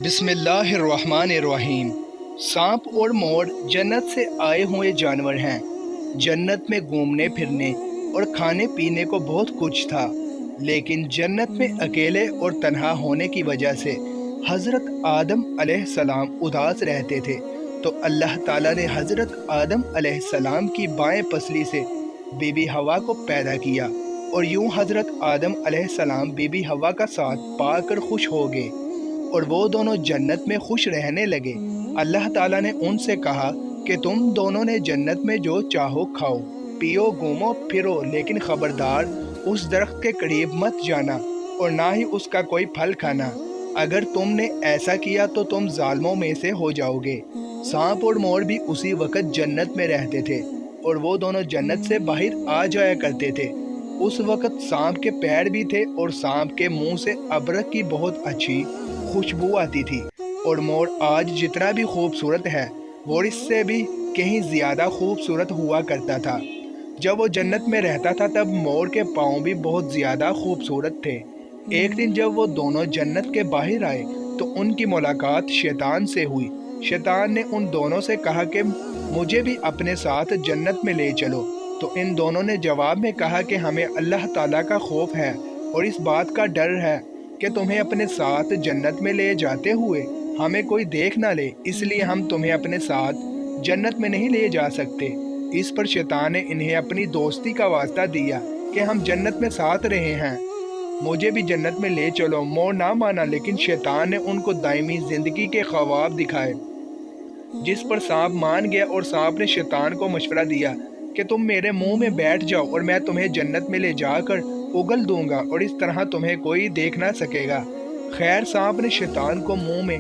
बिस्मिल्लाहिर्रहमानिर्रहीम। सांप और मोर जन्नत से आए हुए जानवर हैं। जन्नत में घूमने फिरने और खाने पीने को बहुत कुछ था, लेकिन जन्नत में अकेले और तन्हा होने की वजह से हज़रत आदम अलैहिस्सलाम उदास रहते थे। तो अल्लाह ताला ने हज़रत आदम अलैहिस्सलाम की बाएं पसली से बीबी हवा को पैदा किया, और यूं हज़रत आदम अलैहिस्सलाम बीबी हवा का साथ पाकर खुश हो गए और वो दोनों जन्नत में खुश रहने लगे। अल्लाह ताला ने उनसे कहा कि तुम दोनों ने जन्नत में जो चाहो खाओ पियो घूमो फिरो, लेकिन खबरदार उस दरख्त के करीब मत जाना और ना ही उसका कोई फल खाना। अगर तुमने ऐसा किया तो तुम जालिमों में से हो जाओगे। सांप और मोर भी उसी वक्त जन्नत में रहते थे और वो दोनों जन्नत से बाहर आ जाया करते थे। उस वक्त सांप के पैर भी थे और सांप के मुंह से अबरक की बहुत अच्छी खुशबू आती थी, और मोर आज जितना भी खूबसूरत है वो इससे भी कहीं ज़्यादा खूबसूरत हुआ करता था। जब वो जन्नत में रहता था तब मोर के पाँव भी बहुत ज़्यादा खूबसूरत थे। एक दिन जब वो दोनों जन्नत के बाहर आए तो उनकी मुलाकात शैतान से हुई। शैतान ने उन दोनों से कहा कि मुझे भी अपने साथ जन्नत में ले चलो। तो इन दोनों ने जवाब में कहा कि हमें अल्लाह ताला का खौफ है और इस बात का डर है कि तुम्हें अपने साथ जन्नत में ले जाते हुए हमें कोई देख ना ले, इसलिए हम तुम्हें अपने साथ जन्नत में नहीं ले जा सकते। इस पर शैतान ने इन्हें अपनी दोस्ती का वास्ता दिया कि हम जन्नत में साथ रहे हैं, मुझे भी जन्नत में ले चलो। मोर ना माना, लेकिन शैतान ने उनको दायमी ज़िंदगी के ख्वाब दिखाए, जिस पर सांप मान गया और सांप ने शैतान को मशवरा दिया कि तुम मेरे मुंह में बैठ जाओ और मैं तुम्हें जन्नत में ले जाकर उगल दूंगा और इस तरह तुम्हें कोई देख ना सकेगा। खैर, सांप ने शैतान को मुंह में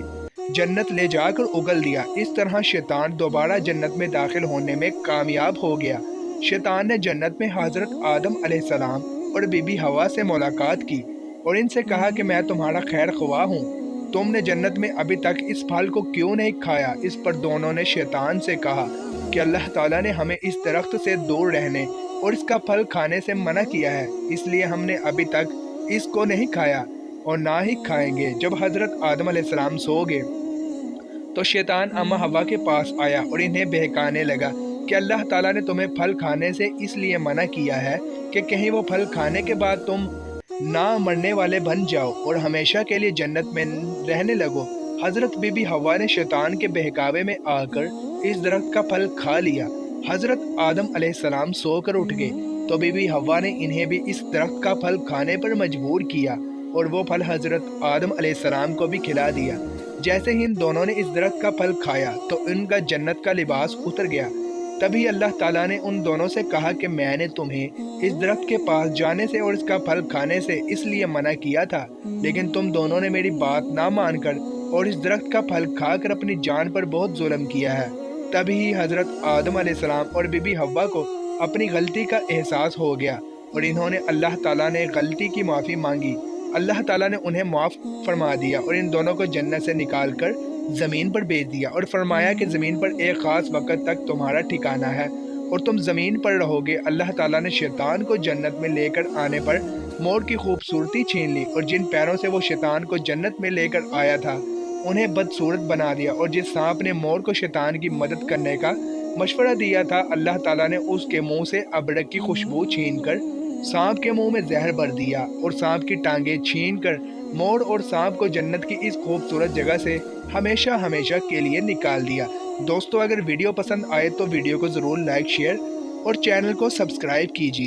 जन्नत ले जाकर उगल दिया। इस तरह शैतान दोबारा जन्नत में दाखिल होने में कामयाब हो गया। शैतान ने जन्नत में हज़रत आदम अलैहिस्सलाम और बीबी हवा से मुलाकात की और इनसे कहा कि मैं तुम्हारा खैर ख्वाह हूँ, तुमने जन्नत में अभी तक इस फल को क्यों नहीं खाया। इस पर दोनों ने शैतान से कहा कि अल्लाह ताला ने हमें इस दरख्त से दूर रहने और इसका फल खाने से मना किया है, इसलिए हमने अभी तक इसको नहीं खाया और ना ही खाएंगे। जब हज़रत आदम अलैहिस्सलाम सो गए तो शैतान अम्मा हवा के पास आया और इन्हें बहकाने लगा कि अल्लाह ताला ने तुम्हें फल खाने से इसलिए मना किया है कि कहीं वो फल खाने के बाद तुम ना मरने वाले बन जाओ और हमेशा के लिए जन्नत में रहने लगो। हज़रत बीबी हवा ने शैतान के बहकावे में आकर इस दरख्त का फल खा लिया। हज़रत आदम अलैहिस्सलाम सोकर उठ गए तो बीबी हवा ने इन्हें भी इस दरख्त का फल खाने पर मजबूर किया और वो फल हज़रत आदम अलैहिस्सलाम को भी खिला दिया। जैसे ही इन दोनों ने इस दरख्त का फल खाया तो इनका जन्नत का लिबास उतर गया। तभी अल्लाह ताला ने उन दोनों से कहा कि मैंने तुम्हें इस दरख्त के पास जाने से और इसका फल खाने से इसलिए मना किया था, लेकिन तुम दोनों ने मेरी बात ना मानकर और इस दरख्त का फल खाकर अपनी जान पर बहुत जुल्म किया है। तभी हज़रत आदम अलैहिस्सलाम और बीबी हव्वा को अपनी गलती का एहसास हो गया और इन्होंने अल्लाह ताला ने गलती की माफ़ी मांगी। अल्लाह ताला ने उन्हें माफ़ फरमा दिया और इन दोनों को जन्नत से निकाल कर ज़मीन पर भेज दिया और फरमाया कि ज़मीन पर एक ख़ास वक़्त तक तुम्हारा ठिकाना है और तुम ज़मीन पर रहोगे। अल्लाह ताला ने शैतान को जन्नत में लेकर आने पर मोर की खूबसूरती छीन ली और जिन पैरों से वो शैतान को जन्नत में लेकर आया था उन्हें बदसूरत बना दिया, और जिस सांप ने मोर को शैतान की मदद करने का मशवरा दिया था, अल्लाह ताला ने उसके मुँह से अबरक की खुशबू छीन कर सांप के मुंह में जहर भर दिया और सांप की टांगें छीन कर मोर और सांप को जन्नत की इस खूबसूरत जगह से हमेशा हमेशा के लिए निकाल दिया। दोस्तों, अगर वीडियो पसंद आए तो वीडियो को ज़रूर लाइक शेयर और चैनल को सब्सक्राइब कीजिए।